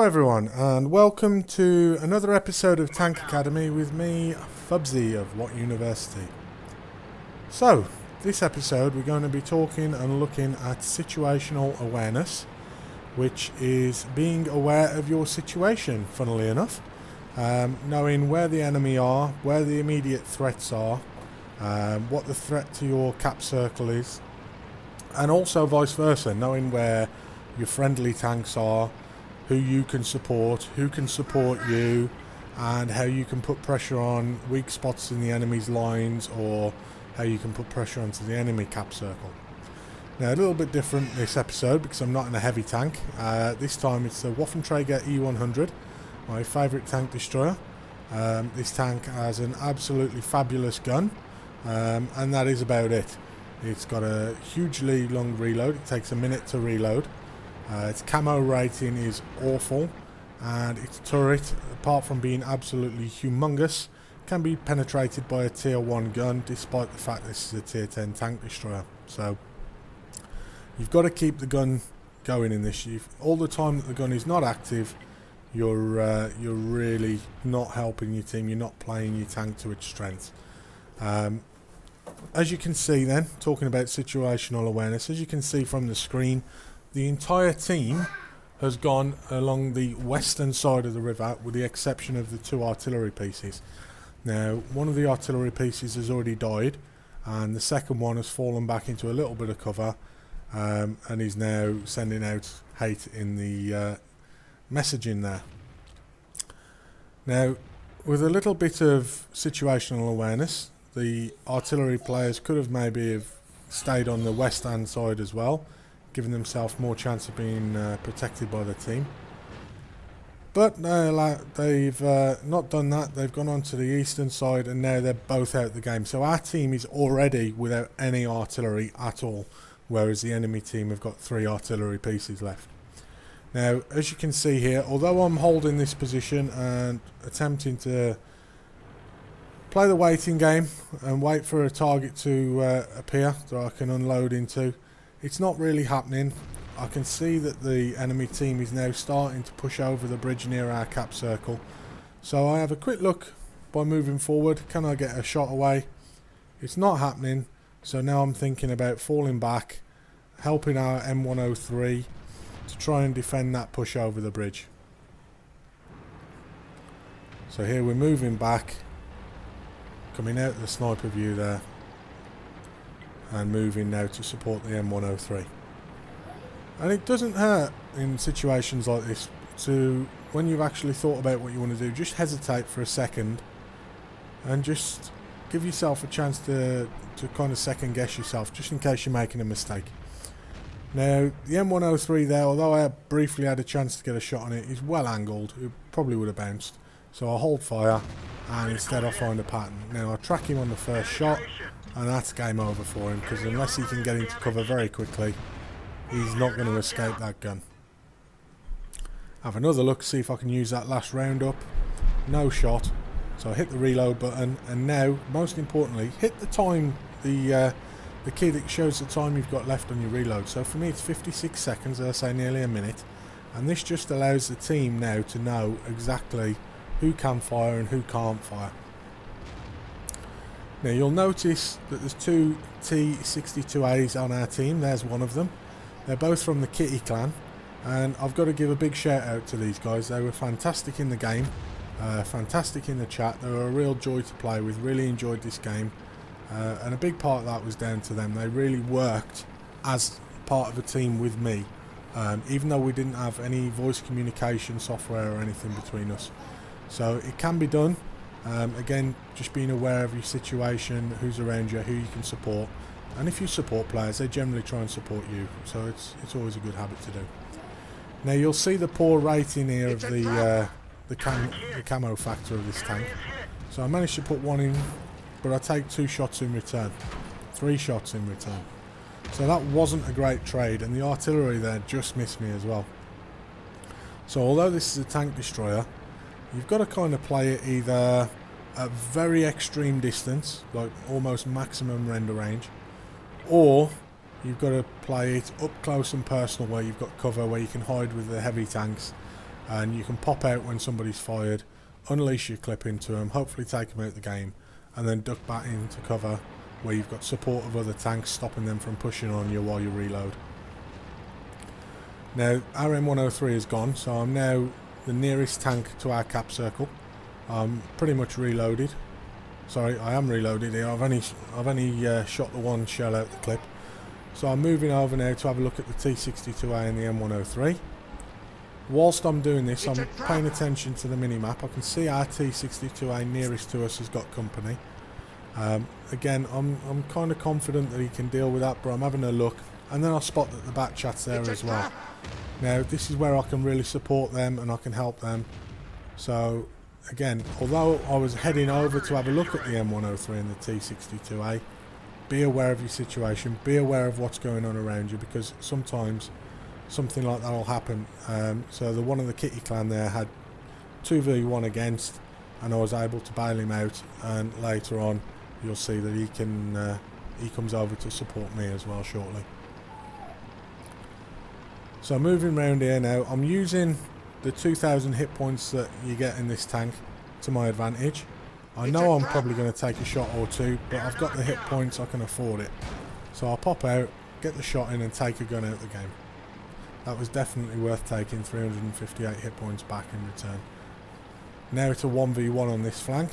everyone, and welcome to another episode of Tank Academy with me, Fubzy of What-University. So, this episode we're going to be talking and looking at situational awareness, which is being aware of your situation, funnily enough. Knowing where the enemy are, where the immediate threats are, what the threat to your cap circle is, and also vice versa, knowing where your friendly tanks are, who you can support, who can support you, and how you can put pressure on weak spots in the enemy's lines, or how you can put pressure onto the enemy cap circle. Now, a little bit different this episode because I'm not in a heavy tank. This time it's the Waffenträger E100, my favourite tank destroyer. This tank has an absolutely fabulous gun, and that is about it. It's got a hugely long reload. It takes a minute to reload. Its camo rating is awful, and its turret, apart from being absolutely humongous, can be penetrated by a tier 1 gun, despite the fact this is a tier 10 tank destroyer. So you've got to keep the gun going in this. All the time that the gun is not active, you're really not helping your team. You're not playing your tank to its strength. As you can see then, talking about situational awareness, as you can see from the screen, the entire team has gone along the western side of the river, with the exception of the 2 artillery pieces. Now, one of the artillery pieces has already died, and the second one has fallen back into a little bit of cover, and is now sending out hate in the messaging there. Now, with a little bit of situational awareness, the artillery players could have maybe stayed on the west-hand side as well, giving themselves more chance of being protected by the team. But they've not done that. They've gone on to the eastern side, and now they're both out the game. So our team is already without any artillery at all, whereas the enemy team have got 3 artillery pieces left. Now, as you can see here, although I'm holding this position and attempting to play the waiting game and wait for a target to appear that I can unload into, it's not really happening. I can see that the enemy team is now starting to push over the bridge near our cap circle. So I have a quick look by moving forward. Can I get a shot away? It's not happening. So now I'm thinking about falling back, helping our M103 to try and defend that push over the bridge. So here we're moving back, coming out of the sniper view there, and moving now to support the M103. And it doesn't hurt in situations like this to, when you've actually thought about what you want to do, just hesitate for a second and just give yourself a chance to kind of second guess yourself, just in case you're making a mistake. Now, the M103 there, although I briefly had a chance to get a shot on it, is well angled. It probably would have bounced. So I hold fire, and instead I find a pattern. Now I track him on the first shot, and that's game over for him, because unless he can get into cover very quickly, he's not going to escape that gun. Have another look, see if I can use that last round up. No shot. So I hit the reload button, and now, most importantly, hit the time, the key that shows the time you've got left on your reload. So for me it's 56 seconds, as I say, nearly a minute. And this just allows the team now to know exactly who can fire and who can't fire. Now you'll notice that there's 2 T62As on our team. There's one of them. They're both from the Kitty clan, and I've got to give a big shout out to these guys. They were fantastic in the game, fantastic in the chat. They were a real joy to play with. Really enjoyed this game, and a big part of that was down to them. They really worked as part of a team with me, even though we didn't have any voice communication software or anything between us. So it can be done. Again, just being aware of your situation, who's around you, who you can support, and if you support players, they generally try and support you. So it's always a good habit to do. Now you'll see the poor rating here of the camo factor of this tank. So I managed to put 1 in, but I take 2 shots in return, 3 shots in return. So that wasn't a great trade, and the artillery there just missed me as well. So although this is a tank destroyer, you've got to kind of play it either at very extreme distance, like almost maximum render range, or you've got to play it up close and personal, where you've got cover, where you can hide with the heavy tanks and you can pop out when somebody's fired, unleash your clip into them, hopefully take them out of the game, and then duck back into cover where you've got support of other tanks stopping them from pushing on you while you reload. Now our M103 is gone, so I'm now the nearest tank to our cap circle. I'm pretty much reloaded. Sorry, I am reloaded here. I've only shot the one shell out the clip. So I'm moving over now to have a look at the T62A and the M103. Whilst I'm doing this, I'm paying attention to the minimap. I can see our T62A nearest to us has got company. Again, I'm kind of confident that he can deal with that, but I'm having a look, and then I spot that the bat chat's there as well. Now this is where I can really support them and I can help them. So again, although I was heading over to have a look at the M103 and the T62A, be aware of your situation, be aware of what's going on around you, because sometimes something like that will happen. So the one of the Kitty clan there had 2v1 against, and I was able to bail him out, and later on you'll see that he comes over to support me as well shortly. So moving around here now, I'm using the 2000 hit points that you get in this tank to my advantage. I know I'm probably going to take a shot or two, but I've got the hit points, I can afford it. So I'll pop out, get the shot in and take a gun out of the game. That was definitely worth taking, 358 hit points back in return. Now it's a 1v1 on this flank,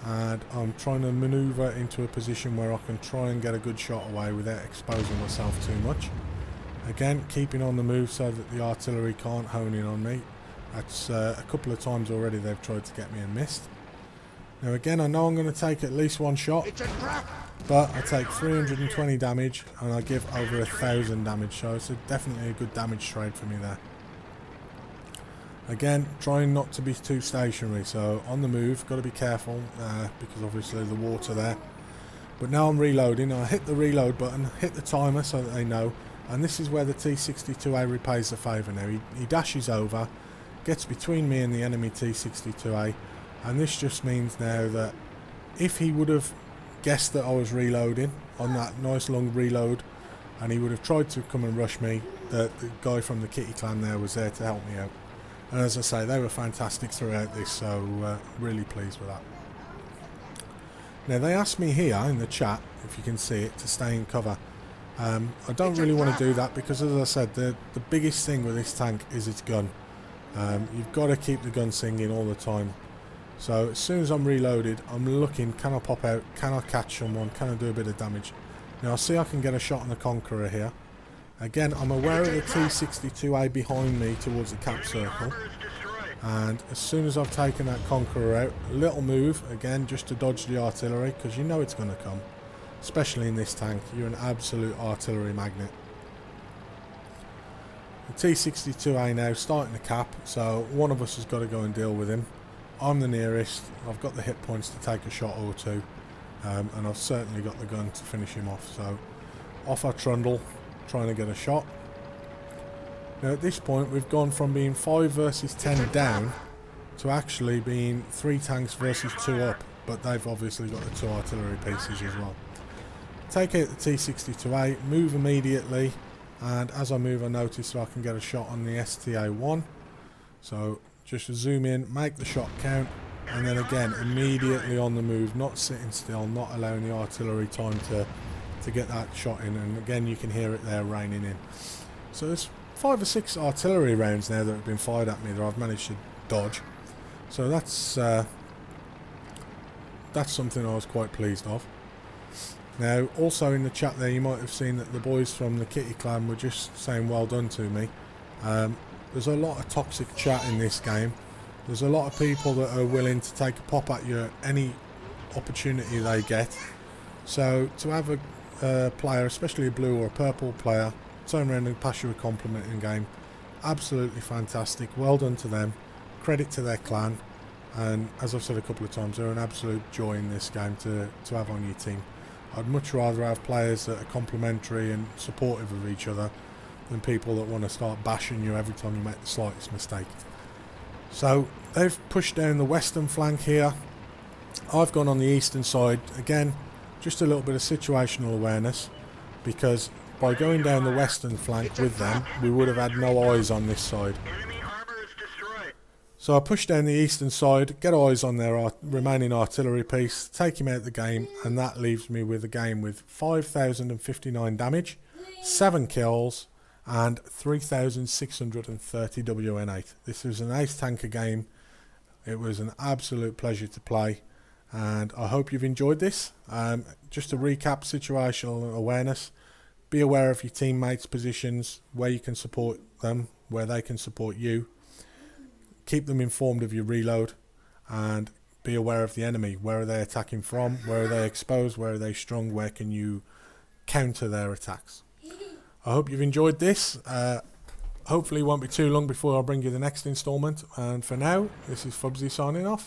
and I'm trying to manoeuvre into a position where I can try and get a good shot away without exposing myself too much. Again, keeping on the move so that the artillery can't hone in on me. That's a couple of times already they've tried to get me and missed. Now again, I know I'm going to take at least one shot, but I take 320 damage and I give over 1000 damage, so it's definitely a good damage trade for me there. Again, trying not to be too stationary, so on the move, got to be careful because obviously the water there. But now I'm reloading, I hit the reload button, hit the timer so that they know, and this is where the T62A repays the favour now. He dashes over, gets between me and the enemy T62A, and this just means now that if he would have guessed that I was reloading on that nice long reload, and he would have tried to come and rush me, the guy from the Kitty clan there was there to help me out. And as I say, they were fantastic throughout this, so really pleased with that. Now they asked me here in the chat, if you can see it, to stay in cover. I don't really want to do that because, as I said, the biggest thing with this tank is its gun. You've got to keep the gun singing all the time. So as soon as I'm reloaded, I'm looking, can I pop out, can I catch someone, can I do a bit of damage. Now I see I can get a shot on the Conqueror here. Again, I'm aware of the T62A behind me towards the cap circle, and as soon as I've taken that Conqueror out, a little move, again just to dodge the artillery, because you know it's going to come, especially in this tank. You're an absolute artillery magnet. The T62A now starting the cap, so one of us has got to go and deal with him. I'm the nearest, I've got the hit points to take a shot or two, and I've certainly got the gun to finish him off, so off I trundle, trying to get a shot. Now at this point we've gone from being 5 versus 10 down to actually being 3 tanks versus 2 up, but they've obviously got the 2 artillery pieces as well. Take out the T62A, move immediately, and as I move I notice that I can get a shot on the STA1, so just zoom in, make the shot count, and then again immediately on the move, not sitting still, not allowing the artillery time to get that shot in, and again you can hear it there raining in. So there's 5 or 6 artillery rounds now that have been fired at me that I've managed to dodge, so that's something I was quite pleased of. Now also in the chat there you might have seen that the boys from the Kitty clan were just saying well done to me. There's a lot of toxic chat in this game. There's a lot of people that are willing to take a pop at you any opportunity they get. So to have a player, especially a blue or a purple player, turn around and pass you a compliment in game, absolutely fantastic. Well done to them. Credit to their clan. And as I've said a couple of times, they're an absolute joy in this game to have on your team. I'd much rather have players that are complimentary and supportive of each other than people that want to start bashing you every time you make the slightest mistake. So they've pushed down the western flank here. I've gone on the eastern side. Again, just a little bit of situational awareness, because by going down the western flank with them, we would have had no eyes on this side. So I push down the eastern side, get eyes on their remaining artillery piece, take him out the game, and that leaves me with a game with 5,059 damage, 7 kills, and 3,630 WN8. This was an ace tanker game. It was an absolute pleasure to play, and I hope you've enjoyed this. Just to recap situational awareness, be aware of your teammates' positions, where you can support them, where they can support you. Keep them informed of your reload, and be aware of the enemy. Where are they attacking from? Where are they exposed? Where are they strong? Where can you counter their attacks? I hope you've enjoyed this. Hopefully it won't be too long before I bring you the next instalment. And for now, this is Fubzy signing off.